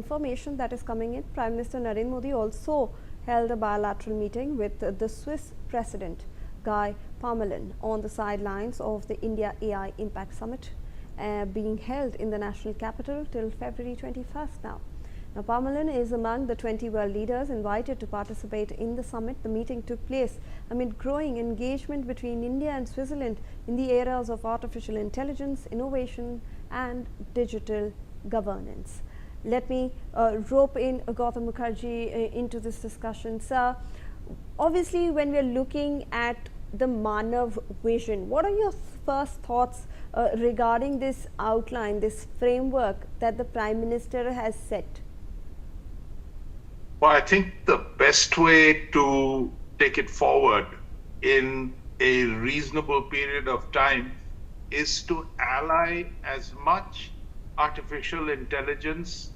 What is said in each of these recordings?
Information that is coming in, Prime Minister Narendra Modi also held a bilateral meeting with the Swiss President Guy Parmelin on the sidelines of the India AI Impact Summit being held in the national capital till February 21st now. Now, Parmelin is among the 20 world leaders invited to participate in the summit. The meeting took place amid growing engagement between India and Switzerland in the areas of artificial intelligence, innovation and digital governance. Let me rope in Gautam Mukherjee into this discussion. Sir, obviously when we are looking at the Manav vision, what are your first thoughts regarding this outline, this framework that the Prime Minister has set? Well, I think the best way to take it forward in a reasonable period of time is to ally as much artificial intelligence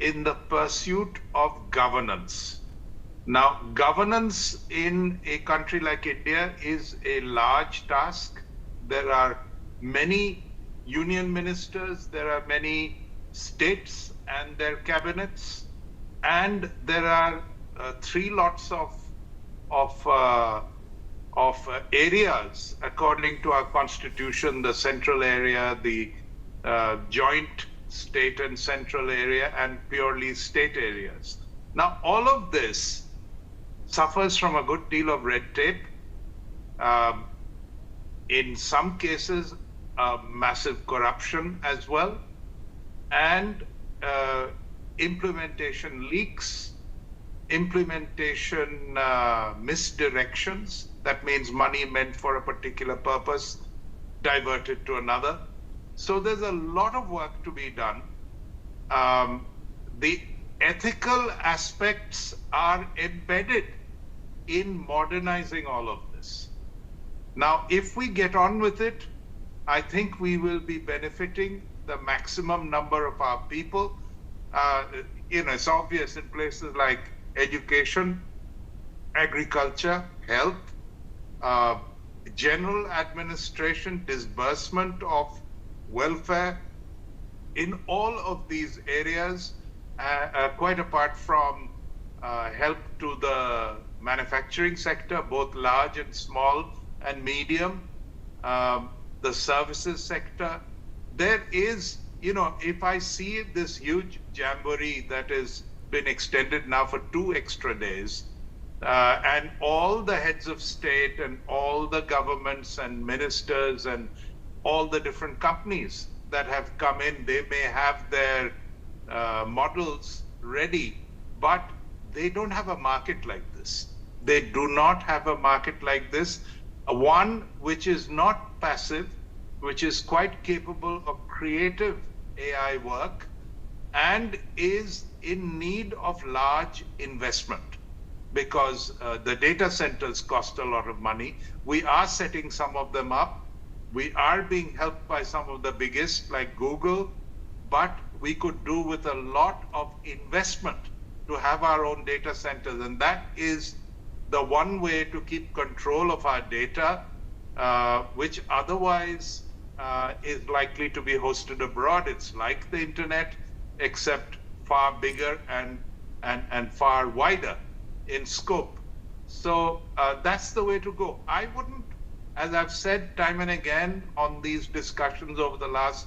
in the pursuit of governance. Now, governance in a country like India is a large task. There are many union ministers, there are many states and their cabinets, and there are three lots of areas according to our constitution: the central area, the joint state and central area, and purely state areas. Now, all of this suffers from a good deal of red tape. In some cases, massive corruption as well, and implementation leaks, implementation misdirections. That means money meant for a particular purpose diverted to another. So there's a lot of work to be done. The ethical aspects are embedded in modernizing all of this. Now, if we get on with it, I think we will be benefiting the maximum number of our people. It's obvious in places like education, agriculture, health, general administration, disbursement of welfare. In all of these areas, quite apart from help to the manufacturing sector, both large and small and medium, the services sector, there is, if I see this huge jamboree that has been extended now for 2 extra days, and all the heads of state and all the governments and ministers and all the different companies that have come in, they may have their models ready, but they don't have a market like this. They do not have a market like this, one which is not passive, which is quite capable of creative AI work and is in need of large investment, because the data centers cost a lot of money. We are setting some of them up. We are being helped by some of the biggest like Google, but we could do with a lot of investment to have our own data centers. And that is the one way to keep control of our data, which otherwise is likely to be hosted abroad. It's like the internet, except far bigger and far wider in scope. So that's the way to go. I wouldn't, as I've said time and again on these discussions over the last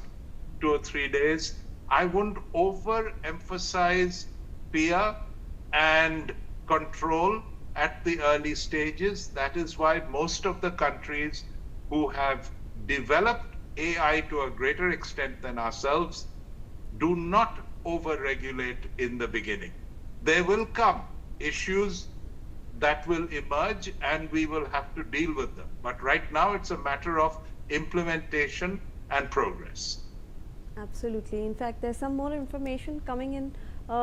2 or 3 days, I wouldn't overemphasize fear and control at the early stages. That is why most of the countries who have developed AI to a greater extent than ourselves do not over-regulate in the beginning. There will come issues that will emerge and we will have to deal with them. But right now it's a matter of implementation and progress. Absolutely. In fact, there's some more information coming in